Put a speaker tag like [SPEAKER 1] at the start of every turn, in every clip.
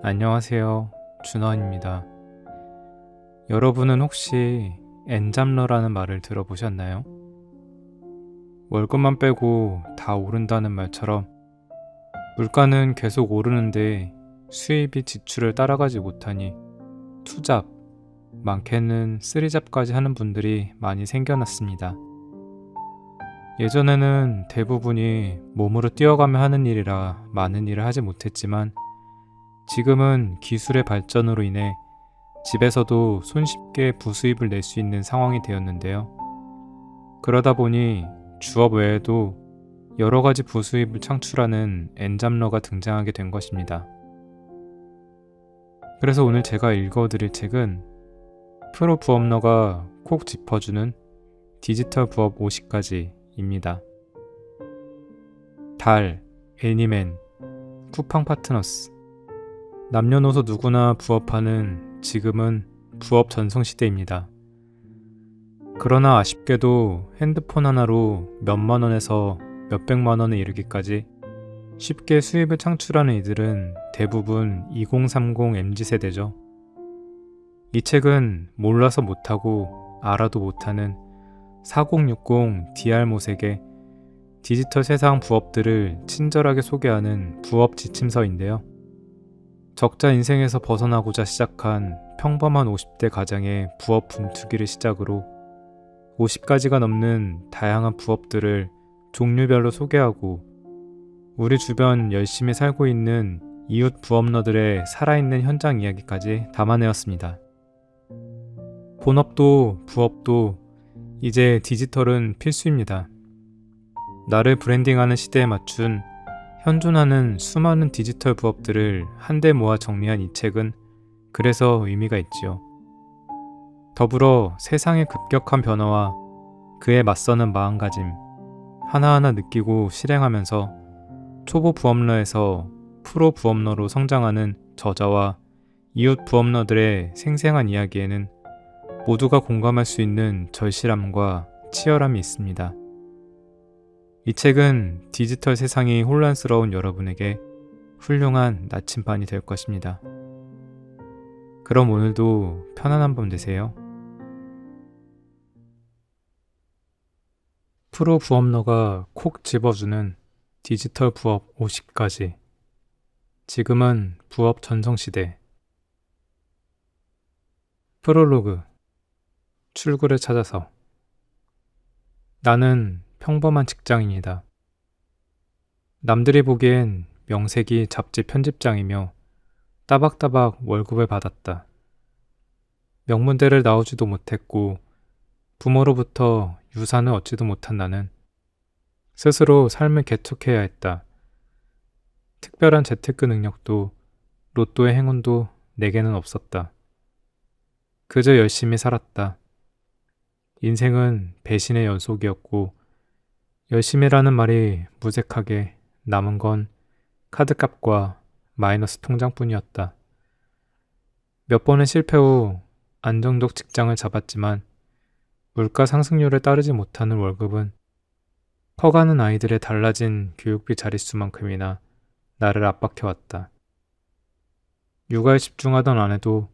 [SPEAKER 1] 안녕하세요. 준원입니다. 여러분은 혹시 엔잡러라는 말을 들어보셨나요? 월급만 빼고 다 오른다는 말처럼 물가는 계속 오르는데 수입이 지출을 따라가지 못하니 투잡, 많게는 쓰리잡까지 하는 분들이 많이 생겨났습니다. 예전에는 대부분이 몸으로 뛰어가며 하는 일이라 많은 일을 하지 못했지만 지금은 기술의 발전으로 인해 집에서도 손쉽게 부수입을 낼 수 있는 상황이 되었는데요. 그러다 보니 주업 외에도 여러 가지 부수입을 창출하는 엔잡러가 등장하게 된 것입니다. 그래서 오늘 제가 읽어드릴 책은 프로 부업러가 콕 짚어주는 디지털 부업 50가지입니다. 달, 애니맨, 쿠팡 파트너스. 남녀노소 누구나 부업하는 지금은 부업 전성시대입니다. 그러나 아쉽게도 핸드폰 하나로 몇만 원에서 몇백만 원에 이르기까지 쉽게 수입을 창출하는 이들은 대부분 2030 MZ세대죠. 이 책은 몰라서 못하고 알아도 못하는 4060 DR 모색의 디지털 세상 부업들을 친절하게 소개하는 부업 지침서인데요. 적자 인생에서 벗어나고자 시작한 평범한 50대 가장의 부업 분투기를 시작으로 50가지가 넘는 다양한 부업들을 종류별로 소개하고 우리 주변 열심히 살고 있는 이웃 부업러들의 살아있는 현장 이야기까지 담아내었습니다. 본업도 부업도 이제 디지털은 필수입니다. 나를 브랜딩하는 시대에 맞춘 현존하는 수많은 디지털 부업들을 한데 모아 정리한 이 책은 그래서 의미가 있지요. 더불어 세상의 급격한 변화와 그에 맞서는 마음가짐 하나하나 느끼고 실행하면서 초보 부업러에서 프로 부업러로 성장하는 저자와 이웃 부업러들의 생생한 이야기에는 모두가 공감할 수 있는 절실함과 치열함이 있습니다. 이 책은 디지털 세상이 혼란스러운 여러분에게 훌륭한 나침반이 될 것입니다. 그럼 오늘도 편안한 밤 되세요. 프로 부업러가 콕 집어주는 디지털 부업 50가지. 지금은 부업 전성시대. 프롤로그. 출구를 찾아서. 나는 평범한 직장인이다. 남들이 보기엔 명색이 잡지 편집장이며 따박따박 월급을 받았다. 명문대를 나오지도 못했고 부모로부터 유산을 얻지도 못한 나는 스스로 삶을 개척해야 했다. 특별한 재테크 능력도 로또의 행운도 내게는 없었다. 그저 열심히 살았다. 인생은 배신의 연속이었고 열심히라는 말이 무색하게 남은 건 카드값과 마이너스 통장뿐이었다. 몇 번의 실패 후 안정적 직장을 잡았지만 물가 상승률에 따르지 못하는 월급은 커가는 아이들의 달라진 교육비 자릿수만큼이나 나를 압박해왔다. 육아에 집중하던 아내도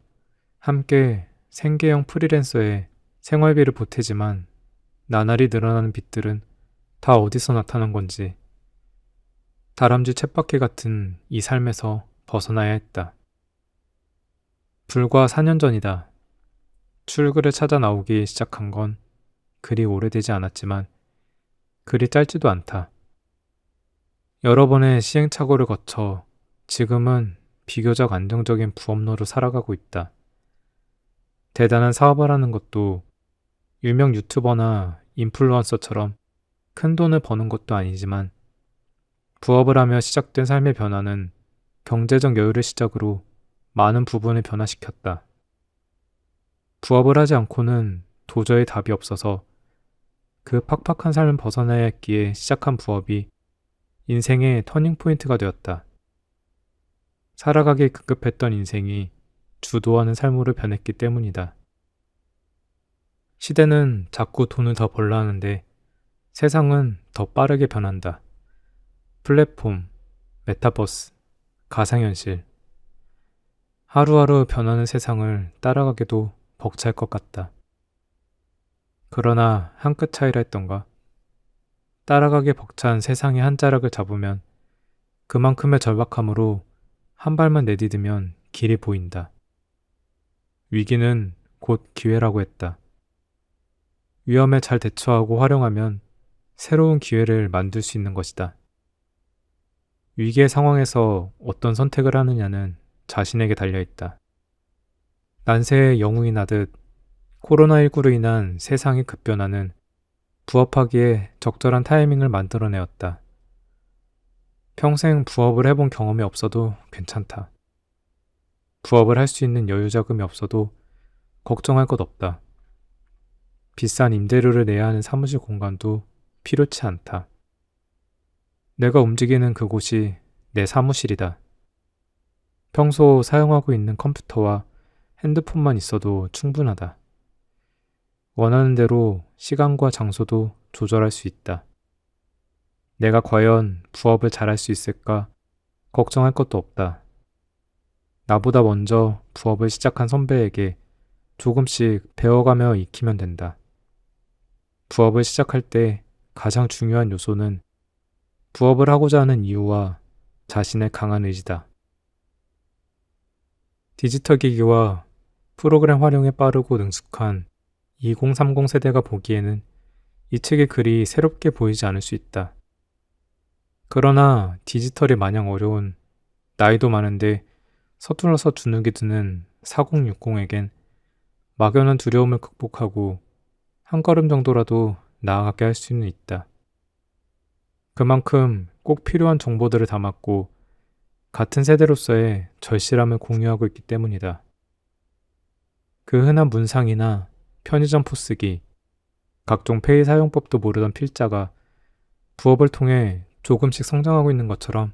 [SPEAKER 1] 함께 생계형 프리랜서에 생활비를 보태지만 나날이 늘어나는 빚들은 다 어디서 나타난 건지 다람쥐 쳇바퀴 같은 이 삶에서 벗어나야 했다. 불과 4년 전이다. 출구를 찾아 나오기 시작한 건 그리 오래되지 않았지만 그리 짧지도 않다. 여러 번의 시행착오를 거쳐 지금은 비교적 안정적인 부업러로 살아가고 있다. 대단한 사업을 하는 것도 유명 유튜버나 인플루언서처럼 큰 돈을 버는 것도 아니지만 부업을 하며 시작된 삶의 변화는 경제적 여유를 시작으로 많은 부분을 변화시켰다. 부업을 하지 않고는 도저히 답이 없어서 그 팍팍한 삶을 벗어나야 했기에 시작한 부업이 인생의 터닝포인트가 되었다. 살아가기 급급했던 인생이 주도하는 삶으로 변했기 때문이다. 시대는 자꾸 돈을 더 벌려 하는데 세상은 더 빠르게 변한다. 플랫폼, 메타버스, 가상현실. 하루하루 변하는 세상을 따라가기도 벅찰 것 같다. 그러나 한 끗 차이라 했던가. 따라가기 벅찬 세상의 한 자락을 잡으면 그만큼의 절박함으로 한 발만 내디디면 길이 보인다. 위기는 곧 기회라고 했다. 위험에 잘 대처하고 활용하면 새로운 기회를 만들 수 있는 것이다. 위기의 상황에서 어떤 선택을 하느냐는 자신에게 달려있다. 난세의 영웅이 나듯 코로나19로 인한 세상의 급변화는 부업하기에 적절한 타이밍을 만들어내었다. 평생 부업을 해본 경험이 없어도 괜찮다. 부업을 할 수 있는 여유 자금이 없어도 걱정할 것 없다. 비싼 임대료를 내야 하는 사무실 공간도 필요치 않다. 내가 움직이는 그곳이 내 사무실이다. 평소 사용하고 있는 컴퓨터와 핸드폰만 있어도 충분하다. 원하는 대로 시간과 장소도 조절할 수 있다. 내가 과연 부업을 잘할 수 있을까 걱정할 것도 없다. 나보다 먼저 부업을 시작한 선배에게 조금씩 배워가며 익히면 된다. 부업을 시작할 때 가장 중요한 요소는 부업을 하고자 하는 이유와 자신의 강한 의지다. 디지털 기기와 프로그램 활용에 빠르고 능숙한 2030 세대가 보기에는 이 책의 글이 새롭게 보이지 않을 수 있다. 그러나 디지털이 마냥 어려운 나이도 많은데 서툴러서 주눅이 드는 4060에겐 막연한 두려움을 극복하고 한 걸음 정도라도 나아가게 할 수는 있다. 그만큼 꼭 필요한 정보들을 담았고 같은 세대로서의 절실함을 공유하고 있기 때문이다. 그 흔한 문상이나 편의점 포스기, 각종 페이 사용법도 모르던 필자가 부업을 통해 조금씩 성장하고 있는 것처럼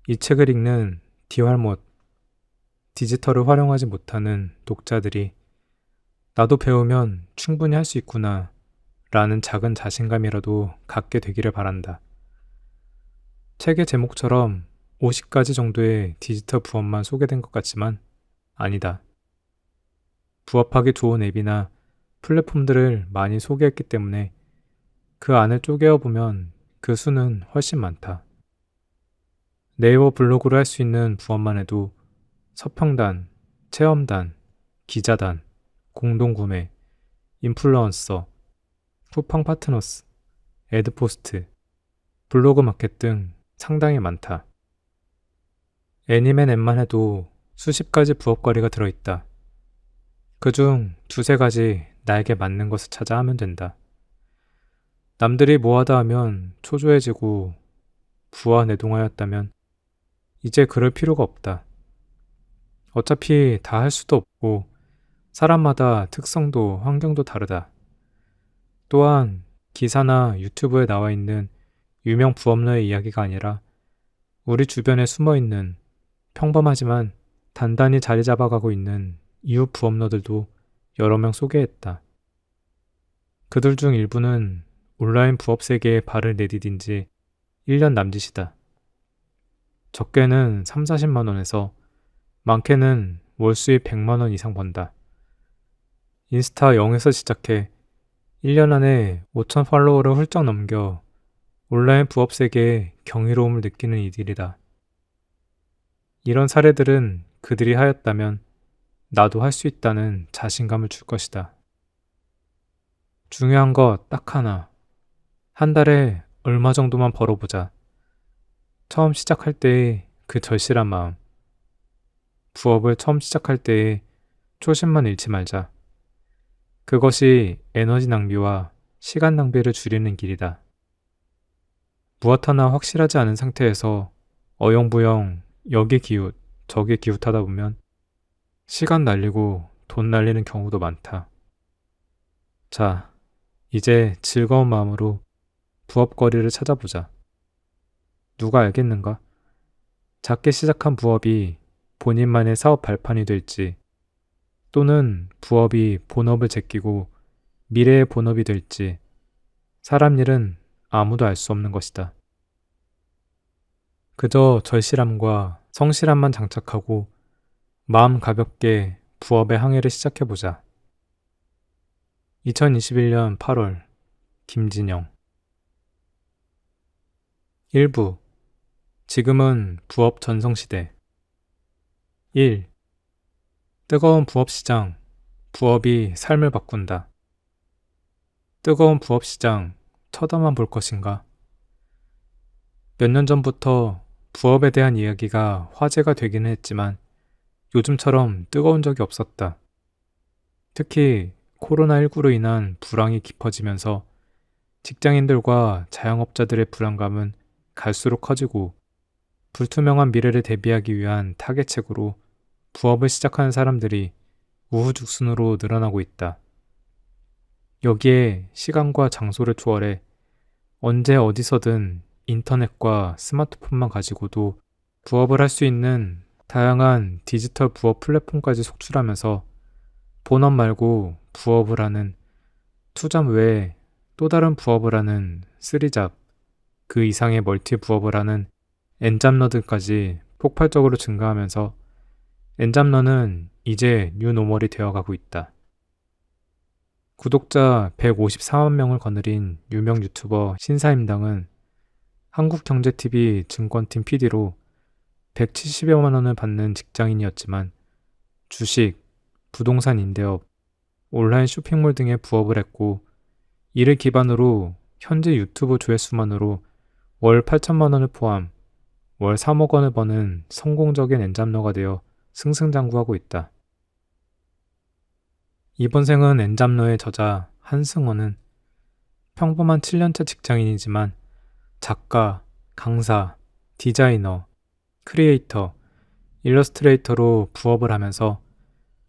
[SPEAKER 1] 이 책을 읽는 디활못, 디지털을 활용하지 못하는 독자들이 나도 배우면 충분히 할 수 있구나 라는 작은 자신감이라도 갖게 되기를 바란다. 책의 제목처럼 50가지 정도의 디지털 부업만 소개된 것 같지만 아니다. 부업하기 좋은 앱이나 플랫폼들을 많이 소개했기 때문에 그 안을 쪼개어 보면 그 수는 훨씬 많다. 네이버 블로그로 할 수 있는 부업만 해도 서평단, 체험단, 기자단, 공동구매, 인플루언서, 쿠팡 파트너스, 애드포스트, 블로그 마켓 등 상당히 많다. 애니맨 앱만 해도 수십 가지 부업거리가 들어있다. 그중 두세 가지 나에게 맞는 것을 찾아 하면 된다. 남들이 뭐하다 하면 초조해지고 부화내동하였다면 이제 그럴 필요가 없다. 어차피 다 할 수도 없고 사람마다 특성도 환경도 다르다. 또한 기사나 유튜브에 나와 있는 유명 부업러의 이야기가 아니라 우리 주변에 숨어있는 평범하지만 단단히 자리 잡아가고 있는 이웃 부업러들도 여러 명 소개했다. 그들 중 일부는 온라인 부업 세계에 발을 내디딘 지 1년 남짓이다. 적게는 3, 40만 원에서 많게는 월 수입 100만 원 이상 번다. 인스타 0에서 시작해 1년 안에 5천 팔로워를 훌쩍 넘겨 온라인 부업 세계에 경이로움을 느끼는 이들이다. 이런 사례들은 그들이 하였다면 나도 할 수 있다는 자신감을 줄 것이다. 중요한 거 딱 하나. 한 달에 얼마 정도만 벌어보자. 처음 시작할 때의 그 절실한 마음. 부업을 처음 시작할 때의 초심만 잃지 말자. 그것이 에너지 낭비와 시간 낭비를 줄이는 길이다. 무엇 하나 확실하지 않은 상태에서 어영부영 여기 기웃, 저기 기웃하다 보면 시간 날리고 돈 날리는 경우도 많다. 자, 이제 즐거운 마음으로 부업거리를 찾아보자. 누가 알겠는가? 작게 시작한 부업이 본인만의 사업 발판이 될지, 또는 부업이 본업을 제끼고 미래의 본업이 될지, 사람 일은 아무도 알 수 없는 것이다. 그저 절실함과 성실함만 장착하고 마음 가볍게 부업의 항해를 시작해보자. 2021년 8월 김진영. 1부. 지금은 부업 전성시대. 1. 뜨거운 부업 시장. 부업이 삶을 바꾼다. 뜨거운 부업 시장 쳐다만 볼 것인가? 몇 년 전부터 부업에 대한 이야기가 화제가 되기는 했지만 요즘처럼 뜨거운 적이 없었다. 특히 코로나19로 인한 불황이 깊어지면서 직장인들과 자영업자들의 불안감은 갈수록 커지고 불투명한 미래를 대비하기 위한 타겟책으로 부업을 시작하는 사람들이 우후죽순으로 늘어나고 있다. 여기에 시간과 장소를 초월해 언제 어디서든 인터넷과 스마트폰만 가지고도 부업을 할 수 있는 다양한 디지털 부업 플랫폼까지 속출하면서 본업 말고 부업을 하는, 투잡 외에 또 다른 부업을 하는 쓰리잡, 그 이상의 멀티 부업을 하는 엔잡러들까지 폭발적으로 증가하면서 엔잡러는 이제 뉴노멀이 되어가고 있다. 구독자 154만 명을 거느린 유명 유튜버 신사임당은 한국경제TV 증권팀 PD로 170여만 원을 받는 직장인이었지만 주식, 부동산 임대업, 온라인 쇼핑몰 등의 부업을 했고 이를 기반으로 현재 유튜브 조회수만으로 월 8천만 원을 포함 월 3억 원을 버는 성공적인 엔잡러가 되어 승승장구하고 있다. 이번 생은 엔잡러의 저자 한승원은 평범한 7년차 직장인이지만 작가, 강사, 디자이너, 크리에이터, 일러스트레이터로 부업을 하면서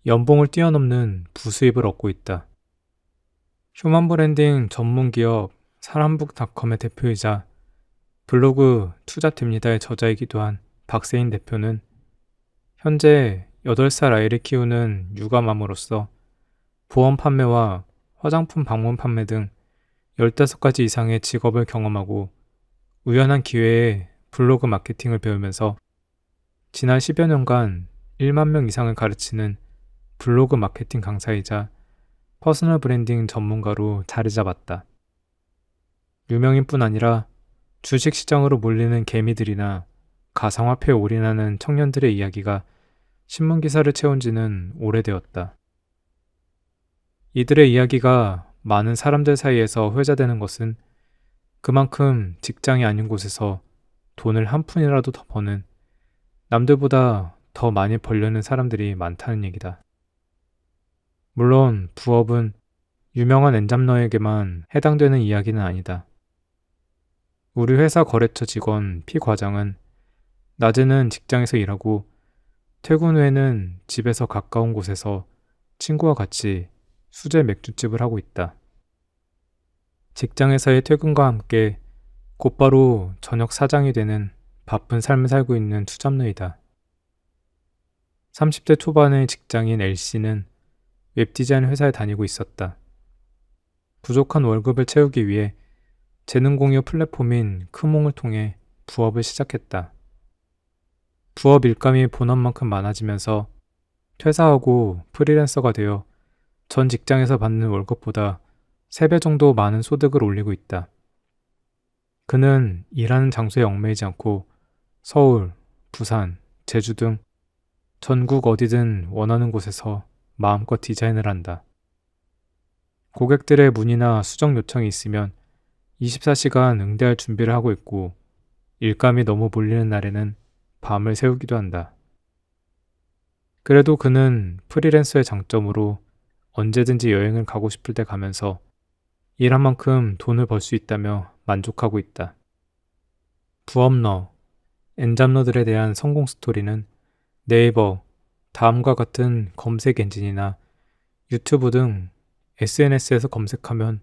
[SPEAKER 1] 연봉을 뛰어넘는 부수입을 얻고 있다. 휴먼 브랜딩 전문 기업 사람북닷컴의 대표이자 블로그 투잡됩니다의 저자이기도 한 박세인 대표는 현재 8살 아이를 키우는 육아맘으로서 보험 판매와 화장품 방문 판매 등 15가지 이상의 직업을 경험하고 우연한 기회에 블로그 마케팅을 배우면서 지난 10여 년간 1만 명 이상을 가르치는 블로그 마케팅 강사이자 퍼스널 브랜딩 전문가로 자리 잡았다. 유명인뿐 아니라 주식시장으로 몰리는 개미들이나 가상화폐에 올인하는 청년들의 이야기가 신문기사를 채운 지는 오래되었다. 이들의 이야기가 많은 사람들 사이에서 회자되는 것은 그만큼 직장이 아닌 곳에서 돈을 한 푼이라도 더 버는, 남들보다 더 많이 벌려는 사람들이 많다는 얘기다. 물론 부업은 유명한 엔잡러에게만 해당되는 이야기는 아니다. 우리 회사 거래처 직원 P 과장은 낮에는 직장에서 일하고 퇴근 후에는 집에서 가까운 곳에서 친구와 같이 수제 맥주집을 하고 있다. 직장에서의 퇴근과 함께 곧바로 저녁 사장이 되는 바쁜 삶을 살고 있는 투잡러이다. 30대 초반의 직장인 L씨는 웹디자인 회사에 다니고 있었다. 부족한 월급을 채우기 위해 재능 공유 플랫폼인 크몽을 통해 부업을 시작했다. 부업 일감이 본업만큼 많아지면서 퇴사하고 프리랜서가 되어 전 직장에서 받는 월급보다 3배 정도 많은 소득을 올리고 있다. 그는 일하는 장소에 얽매이지 않고 서울, 부산, 제주 등 전국 어디든 원하는 곳에서 마음껏 디자인을 한다. 고객들의 문의나 수정 요청이 있으면 24시간 응대할 준비를 하고 있고 일감이 너무 몰리는 날에는 밤을 새우기도 한다. 그래도 그는 프리랜서의 장점으로 언제든지 여행을 가고 싶을 때 가면서 일한 만큼 돈을 벌 수 있다며 만족하고 있다. 부업러, 엔잡러들에 대한 성공 스토리는 네이버, 다음과 같은 검색 엔진이나 유튜브 등 SNS에서 검색하면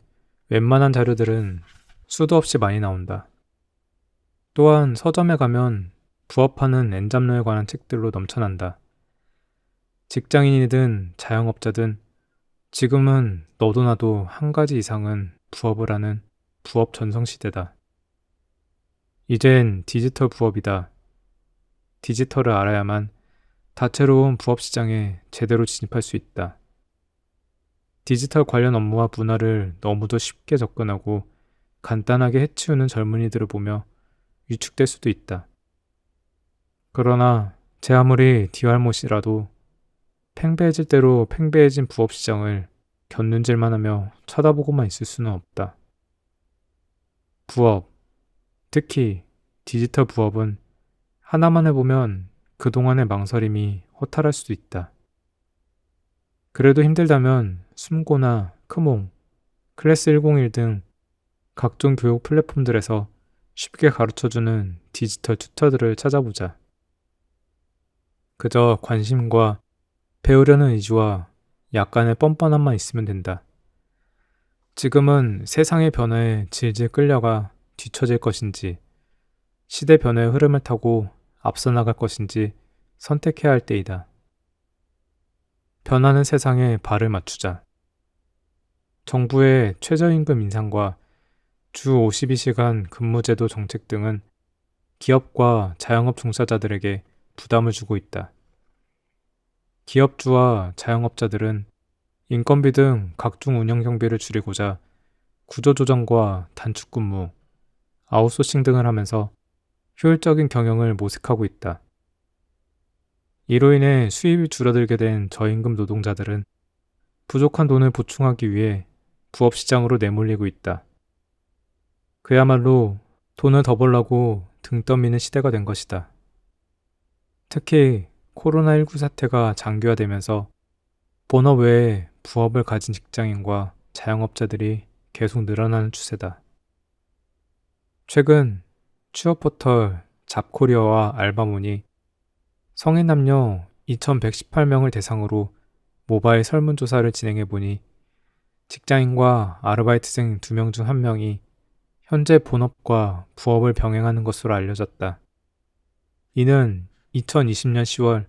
[SPEAKER 1] 웬만한 자료들은 수도 없이 많이 나온다. 또한 서점에 가면 부업하는 엔잡러에 관한 책들로 넘쳐난다. 직장인이든 자영업자든 지금은 너도 나도 한 가지 이상은 부업을 하는 부업 전성시대다. 이젠 디지털 부업이다. 디지털을 알아야만 다채로운 부업 시장에 제대로 진입할 수 있다. 디지털 관련 업무와 문화를 너무도 쉽게 접근하고 간단하게 해치우는 젊은이들을 보며 위축될 수도 있다. 그러나 제 아무리 디활못이라도 팽배해질 대로 팽배해진 부업 시장을 곁눈질만 하며 쳐다보고만 있을 수는 없다. 부업, 특히 디지털 부업은 하나만 해보면 그동안의 망설임이 허탈할 수도 있다. 그래도 힘들다면 숨고나 크몽, 클래스 101 등 각종 교육 플랫폼들에서 쉽게 가르쳐주는 디지털 튜터들을 찾아보자. 그저 관심과 배우려는 의지와 약간의 뻔뻔함만 있으면 된다. 지금은 세상의 변화에 질질 끌려가 뒤처질 것인지, 시대 변화의 흐름을 타고 앞서 나갈 것인지 선택해야 할 때이다. 변하는 세상에 발을 맞추자. 정부의 최저임금 인상과 주 52시간 근무제도 정책 등은 기업과 자영업 종사자들에게 부담을 주고 있다. 기업주와 자영업자들은 인건비 등 각종 운영 경비를 줄이고자 구조조정과 단축근무, 아웃소싱 등을 하면서 효율적인 경영을 모색하고 있다. 이로 인해 수입이 줄어들게 된 저임금 노동자들은 부족한 돈을 보충하기 위해 부업시장으로 내몰리고 있다. 그야말로 돈을 더 벌라고 등 떠미는 시대가 된 것이다. 특히 코로나19 사태가 장기화되면서 본업 외에 부업을 가진 직장인과 자영업자들이 계속 늘어나는 추세다. 최근 취업 포털 잡코리아와 알바몬이 성인 남녀 2,118명을 대상으로 모바일 설문조사를 진행해보니 직장인과 아르바이트생 2명 중 1명이 현재 본업과 부업을 병행하는 것으로 알려졌다. 이는 2020년 10월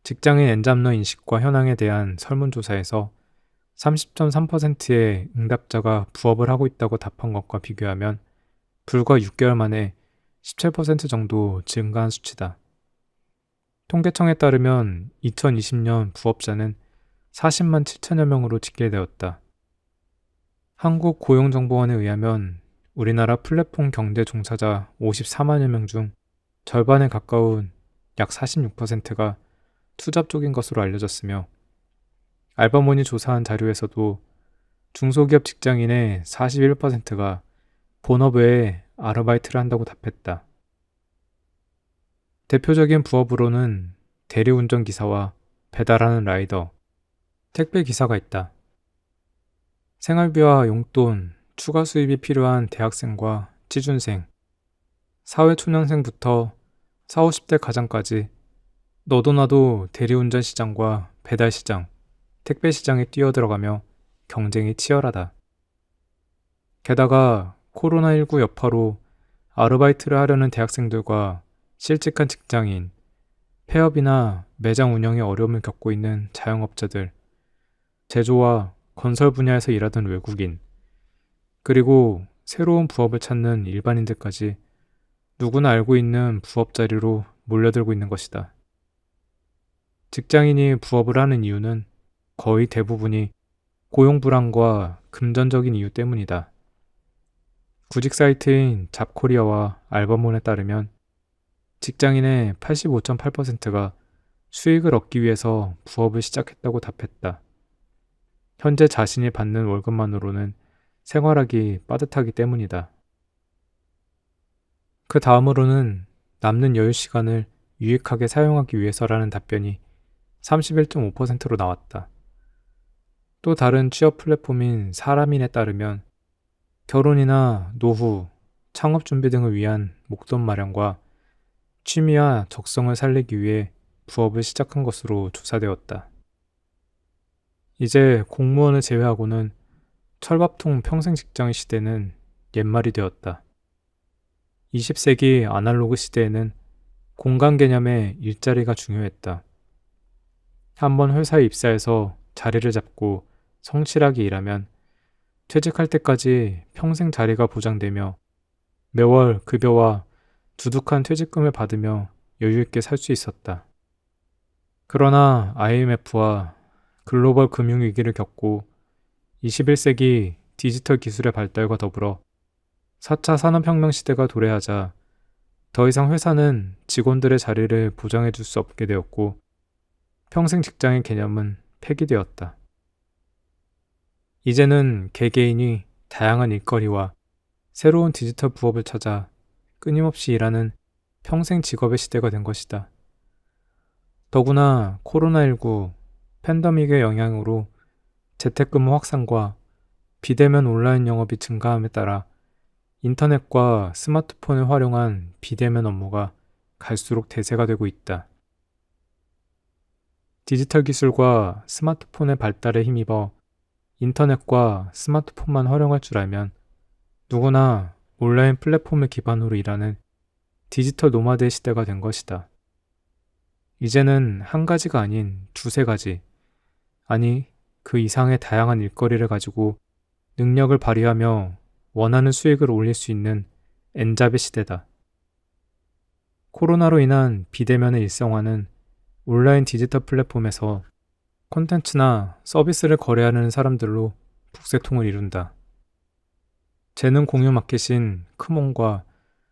[SPEAKER 1] 직장인 엔잡러 인식과 현황에 대한 설문조사에서 30.3%의 응답자가 부업을 하고 있다고 답한 것과 비교하면 불과 6개월 만에 17% 정도 증가한 수치다. 통계청에 따르면 2020년 부업자는 40만 7천여 명으로 집계되었다. 한국고용정보원에 의하면 우리나라 플랫폼 경제 종사자 54만여 명 중 절반에 가까운 약 46%가 투잡 쪽인 것으로 알려졌으며 알바몬이 조사한 자료에서도 중소기업 직장인의 41%가 본업 외에 아르바이트를 한다고 답했다. 대표적인 부업으로는 대리운전기사와 배달하는 라이더, 택배기사가 있다. 생활비와 용돈, 추가 수입이 필요한 대학생과 취준생, 사회초년생부터 40, 50대 가장까지 너도 나도 대리운전 시장과 배달 시장, 택배 시장에 뛰어들어가며 경쟁이 치열하다. 게다가 코로나19 여파로 아르바이트를 하려는 대학생들과 실직한 직장인, 폐업이나 매장 운영에 어려움을 겪고 있는 자영업자들, 제조와 건설 분야에서 일하던 외국인, 그리고 새로운 부업을 찾는 일반인들까지 누구나 알고 있는 부업 자리로 몰려들고 있는 것이다. 직장인이 부업을 하는 이유는 거의 대부분이 고용 불안과 금전적인 이유 때문이다. 구직 사이트인 잡코리아와 알바몬에 따르면 직장인의 85.8%가 수익을 얻기 위해서 부업을 시작했다고 답했다. 현재 자신이 받는 월급만으로는 생활하기 빠듯하기 때문이다. 그 다음으로는 남는 여유 시간을 유익하게 사용하기 위해서라는 답변이 31.5%로 나왔다. 또 다른 취업 플랫폼인 사람인에 따르면 결혼이나 노후, 창업 준비 등을 위한 목돈 마련과 취미와 적성을 살리기 위해 부업을 시작한 것으로 조사되었다. 이제 공무원을 제외하고는 철밥통 평생 직장의 시대는 옛말이 되었다. 20세기 아날로그 시대에는 공간 개념의 일자리가 중요했다. 한번 회사에 입사해서 자리를 잡고 성실하게 일하면 퇴직할 때까지 평생 자리가 보장되며 매월 급여와 두둑한 퇴직금을 받으며 여유있게 살 수 있었다. 그러나 IMF와 글로벌 금융위기를 겪고 21세기 디지털 기술의 발달과 더불어 4차 산업혁명 시대가 도래하자 더 이상 회사는 직원들의 자리를 보장해 줄 수 없게 되었고 평생 직장의 개념은 폐기되었다. 이제는 개개인이 다양한 일거리와 새로운 디지털 부업을 찾아 끊임없이 일하는 평생 직업의 시대가 된 것이다. 더구나 코로나19 팬데믹의 영향으로 재택근무 확산과 비대면 온라인 영업이 증가함에 따라 인터넷과 스마트폰을 활용한 비대면 업무가 갈수록 대세가 되고 있다. 디지털 기술과 스마트폰의 발달에 힘입어 인터넷과 스마트폰만 활용할 줄 알면 누구나 온라인 플랫폼을 기반으로 일하는 디지털 노마드의 시대가 된 것이다. 이제는 한 가지가 아닌 두세 가지, 아니 그 이상의 다양한 일거리를 가지고 능력을 발휘하며 원하는 수익을 올릴 수 있는 N잡의 시대다. 코로나로 인한 비대면의 일상화는 온라인 디지털 플랫폼에서 콘텐츠나 서비스를 거래하는 사람들로 북새통을 이룬다. 재능 공유 마켓인 크몬과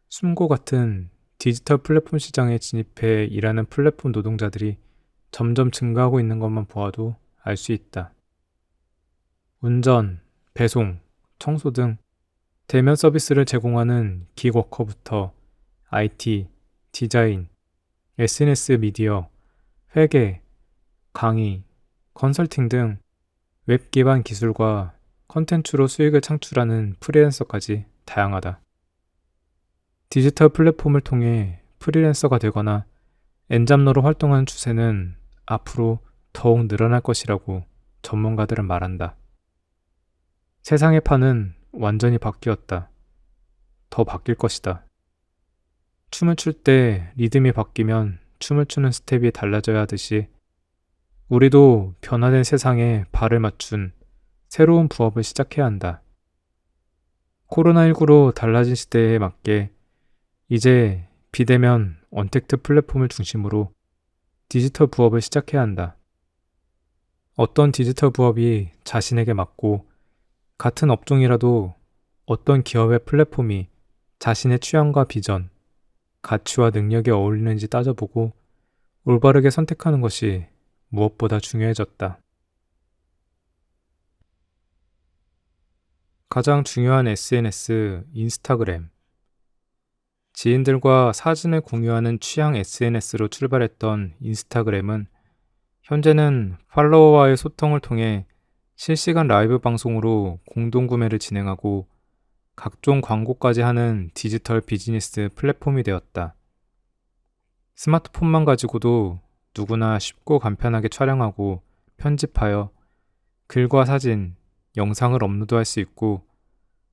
[SPEAKER 1] 숨고 같은 디지털 플랫폼 시장에 진입해 일하는 플랫폼 노동자들이 점점 증가하고 있는 것만 보아도 알 수 있다. 운전, 배송, 청소 등 대면 서비스를 제공하는 기워커부터 IT, 디자인, SNS 미디어, 회계, 강의, 컨설팅 등 웹 기반 기술과 컨텐츠로 수익을 창출하는 프리랜서까지 다양하다. 디지털 플랫폼을 통해 프리랜서가 되거나 N잡러로 활동하는 추세는 앞으로 더욱 늘어날 것이라고 전문가들은 말한다. 세상의 판은 완전히 바뀌었다. 더 바뀔 것이다. 춤을 출 때 리듬이 바뀌면 춤을 추는 스텝이 달라져야 하듯이 우리도 변화된 세상에 발을 맞춘 새로운 부업을 시작해야 한다. 코로나19로 달라진 시대에 맞게 이제 비대면 언택트 플랫폼을 중심으로 디지털 부업을 시작해야 한다. 어떤 디지털 부업이 자신에게 맞고 같은 업종이라도 어떤 기업의 플랫폼이 자신의 취향과 비전, 가치와 능력에 어울리는지 따져보고 올바르게 선택하는 것이 무엇보다 중요해졌다. 가장 중요한 SNS, 인스타그램. 지인들과 사진을 공유하는 취향 SNS로 출발했던 인스타그램은 현재는 팔로워와의 소통을 통해 실시간 라이브 방송으로 공동구매를 진행하고 각종 광고까지 하는 디지털 비즈니스 플랫폼이 되었다. 스마트폰만 가지고도 누구나 쉽고 간편하게 촬영하고 편집하여 글과 사진, 영상을 업로드할 수 있고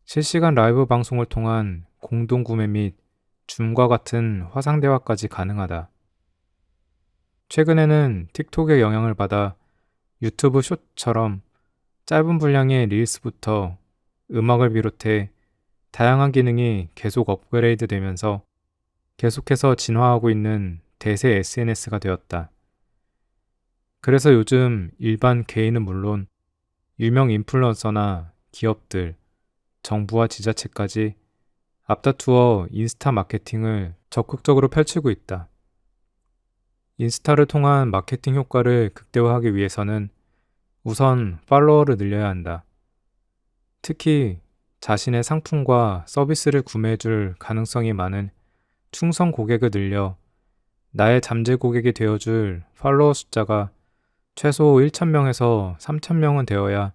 [SPEAKER 1] 실시간 라이브 방송을 통한 공동구매 및 줌과 같은 화상대화까지 가능하다. 최근에는 틱톡의 영향을 받아 유튜브 숏처럼 짧은 분량의 릴스부터 음악을 비롯해 다양한 기능이 계속 업그레이드 되면서 계속해서 진화하고 있는 대세 SNS가 되었다. 그래서 요즘 일반 개인은 물론 유명 인플루언서나 기업들, 정부와 지자체까지 앞다투어 인스타 마케팅을 적극적으로 펼치고 있다. 인스타를 통한 마케팅 효과를 극대화하기 위해서는 우선 팔로워를 늘려야 한다. 특히 자신의 상품과 서비스를 구매해줄 가능성이 많은 충성 고객을 늘려 나의 잠재 고객이 되어줄 팔로워 숫자가 최소 1,000명에서 3,000명은 되어야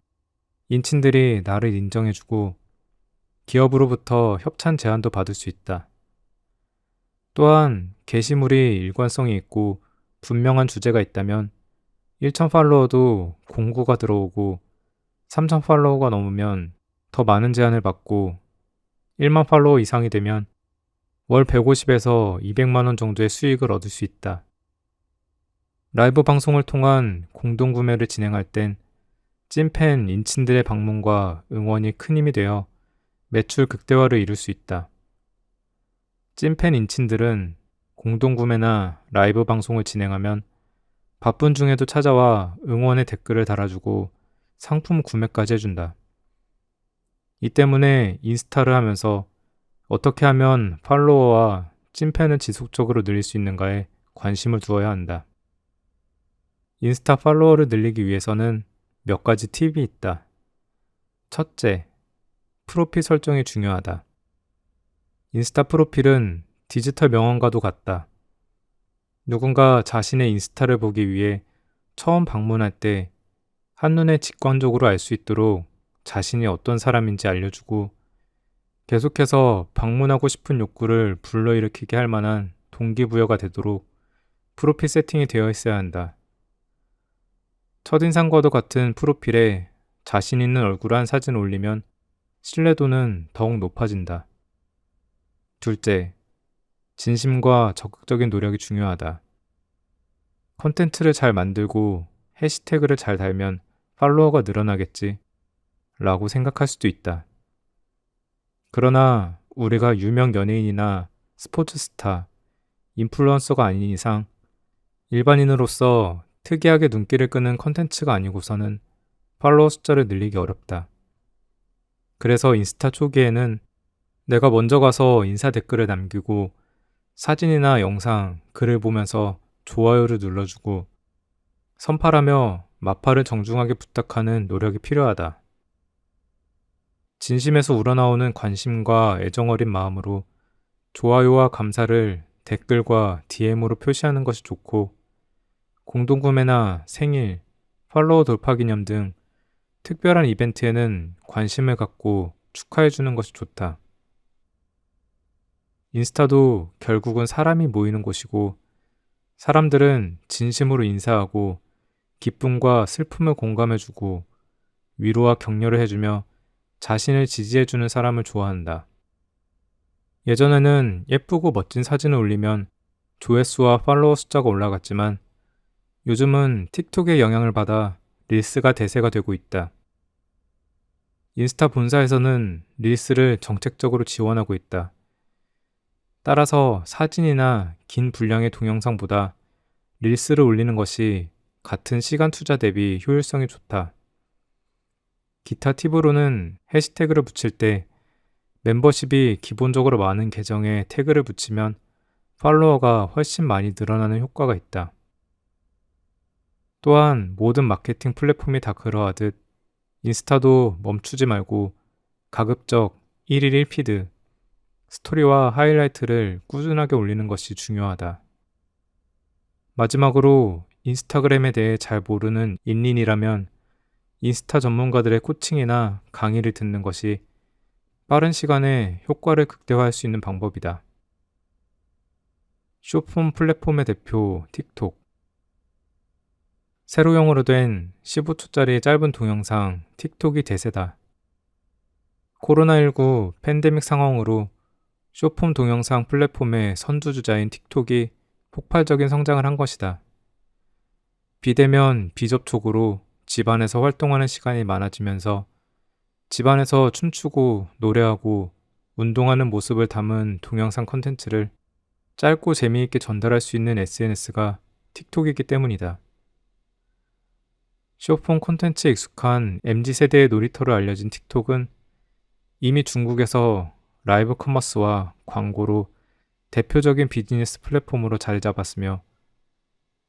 [SPEAKER 1] 인친들이 나를 인정해주고 기업으로부터 협찬 제안도 받을 수 있다. 또한 게시물이 일관성이 있고 분명한 주제가 있다면 1,000 팔로워도 공고가 들어오고 3,000 팔로워가 넘으면 더 많은 제안을 받고 1만 팔로워 이상이 되면 월 150에서 200만 원 정도의 수익을 얻을 수 있다. 라이브 방송을 통한 공동구매를 진행할 땐 찐팬 인친들의 방문과 응원이 큰 힘이 되어 매출 극대화를 이룰 수 있다. 찐팬 인친들은 공동구매나 라이브 방송을 진행하면 바쁜 중에도 찾아와 응원의 댓글을 달아주고 상품 구매까지 해준다. 이 때문에 인스타를 하면서 어떻게 하면 팔로워와 찐팬을 지속적으로 늘릴 수 있는가에 관심을 두어야 한다. 인스타 팔로워를 늘리기 위해서는 몇 가지 팁이 있다. 첫째, 프로필 설정이 중요하다. 인스타 프로필은 디지털 명함과도 같다. 누군가 자신의 인스타를 보기 위해 처음 방문할 때 한눈에 직관적으로 알 수 있도록 자신이 어떤 사람인지 알려주고 계속해서 방문하고 싶은 욕구를 불러일으키게 할 만한 동기부여가 되도록 프로필 세팅이 되어 있어야 한다. 첫인상과도 같은 프로필에 자신 있는 얼굴 한 사진 올리면 신뢰도는 더욱 높아진다. 둘째, 진심과 적극적인 노력이 중요하다. 컨텐츠를 잘 만들고 해시태그를 잘 달면 팔로워가 늘어나겠지 라고 생각할 수도 있다. 그러나 우리가 유명 연예인이나 스포츠 스타, 인플루언서가 아닌 이상 일반인으로서 특이하게 눈길을 끄는 컨텐츠가 아니고서는 팔로워 숫자를 늘리기 어렵다. 그래서 인스타 초기에는 내가 먼저 가서 인사 댓글을 남기고 사진이나 영상, 글을 보면서 좋아요를 눌러주고 선팔하며 마팔을 정중하게 부탁하는 노력이 필요하다. 진심에서 우러나오는 관심과 애정어린 마음으로 좋아요와 감사를 댓글과 DM으로 표시하는 것이 좋고 공동구매나 생일, 팔로워 돌파 기념 등 특별한 이벤트에는 관심을 갖고 축하해주는 것이 좋다. 인스타도 결국은 사람이 모이는 곳이고 사람들은 진심으로 인사하고 기쁨과 슬픔을 공감해주고 위로와 격려를 해주며 자신을 지지해주는 사람을 좋아한다. 예전에는 예쁘고 멋진 사진을 올리면 조회수와 팔로워 숫자가 올라갔지만 요즘은 틱톡의 영향을 받아 릴스가 대세가 되고 있다. 인스타 본사에서는 릴스를 정책적으로 지원하고 있다. 따라서 사진이나 긴 분량의 동영상보다 릴스를 올리는 것이 같은 시간 투자 대비 효율성이 좋다. 기타 팁으로는 해시태그를 붙일 때 멤버십이 기본적으로 많은 계정에 태그를 붙이면 팔로워가 훨씬 많이 늘어나는 효과가 있다. 또한 모든 마케팅 플랫폼이 다 그러하듯 인스타도 멈추지 말고 가급적 1일 1피드, 스토리와 하이라이트를 꾸준하게 올리는 것이 중요하다. 마지막으로 인스타그램에 대해 잘 모르는 인린이라면 인스타 전문가들의 코칭이나 강의를 듣는 것이 빠른 시간에 효과를 극대화할 수 있는 방법이다. 쇼폼 플랫폼의 대표 틱톡. 세로형으로 된 15초짜리 짧은 동영상 틱톡이 대세다. 코로나19 팬데믹 상황으로 쇼폼 동영상 플랫폼의 선두주자인 틱톡이 폭발적인 성장을 한 것이다. 비대면 비접촉으로 집안에서 활동하는 시간이 많아지면서 집안에서 춤추고 노래하고 운동하는 모습을 담은 동영상 콘텐츠를 짧고 재미있게 전달할 수 있는 SNS가 틱톡이기 때문이다. 쇼폼 콘텐츠에 익숙한 MZ세대의 놀이터로 알려진 틱톡은 이미 중국에서 라이브 커머스와 광고로 대표적인 비즈니스 플랫폼으로 자리 잡았으며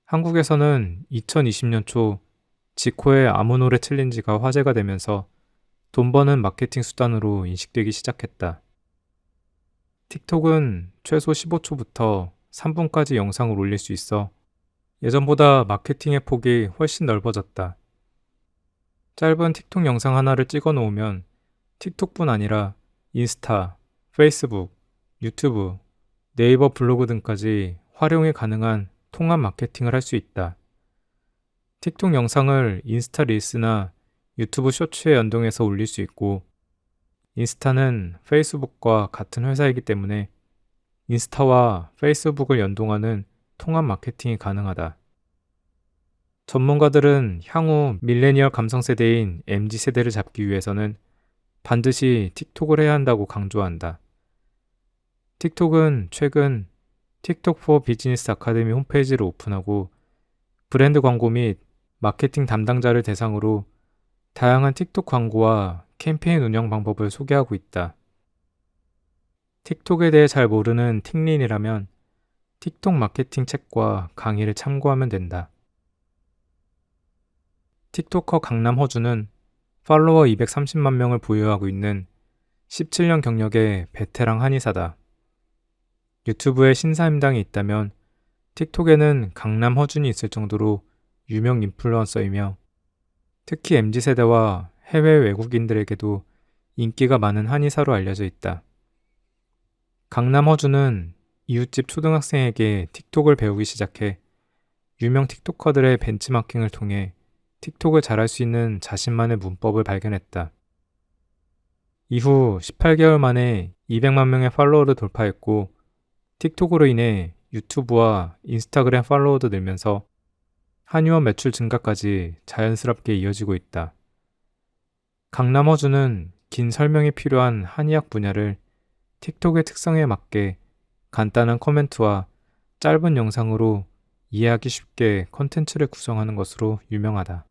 [SPEAKER 1] 한국에서는 2020년 초 지코의 아무 노래 챌린지가 화제가 되면서 돈 버는 마케팅 수단으로 인식되기 시작했다. 틱톡은 최소 15초부터 3분까지 영상을 올릴 수 있어 예전보다 마케팅의 폭이 훨씬 넓어졌다. 짧은 틱톡 영상 하나를 찍어 놓으면 틱톡뿐 아니라 인스타, 페이스북, 유튜브, 네이버 블로그 등까지 활용이 가능한 통합 마케팅을 할 수 있다. 틱톡 영상을 인스타 릴스나 유튜브 쇼츠에 연동해서 올릴 수 있고 인스타는 페이스북과 같은 회사이기 때문에 인스타와 페이스북을 연동하는 통합 마케팅이 가능하다. 전문가들은 향후 밀레니얼 감성 세대인 MZ세대를 잡기 위해서는 반드시 틱톡을 해야 한다고 강조한다. 틱톡은 최근 틱톡 포 비즈니스 아카데미 홈페이지를 오픈하고 브랜드 광고 및 마케팅 담당자를 대상으로 다양한 틱톡 광고와 캠페인 운영 방법을 소개하고 있다. 틱톡에 대해 잘 모르는 틱린이라면 틱톡 마케팅 책과 강의를 참고하면 된다. 틱토커 강남 허준은 팔로워 230만 명을 보유하고 있는 17년 경력의 베테랑 한의사다. 유튜브에 신사임당이 있다면 틱톡에는 강남 허준이 있을 정도로 유명 인플루언서이며 특히 MZ세대와 해외 외국인들에게도 인기가 많은 한의사로 알려져 있다. 강남 허준은 이웃집 초등학생에게 틱톡을 배우기 시작해 유명 틱토커들의 벤치마킹을 통해 틱톡을 잘할 수 있는 자신만의 문법을 발견했다. 이후 18개월 만에 200만 명의 팔로워를 돌파했고 틱톡으로 인해 유튜브와 인스타그램 팔로워도 늘면서 한의원 매출 증가까지 자연스럽게 이어지고 있다. 강남 허준은 긴 설명이 필요한 한의학 분야를 틱톡의 특성에 맞게 간단한 코멘트와 짧은 영상으로 이해하기 쉽게 콘텐츠를 구성하는 것으로 유명하다.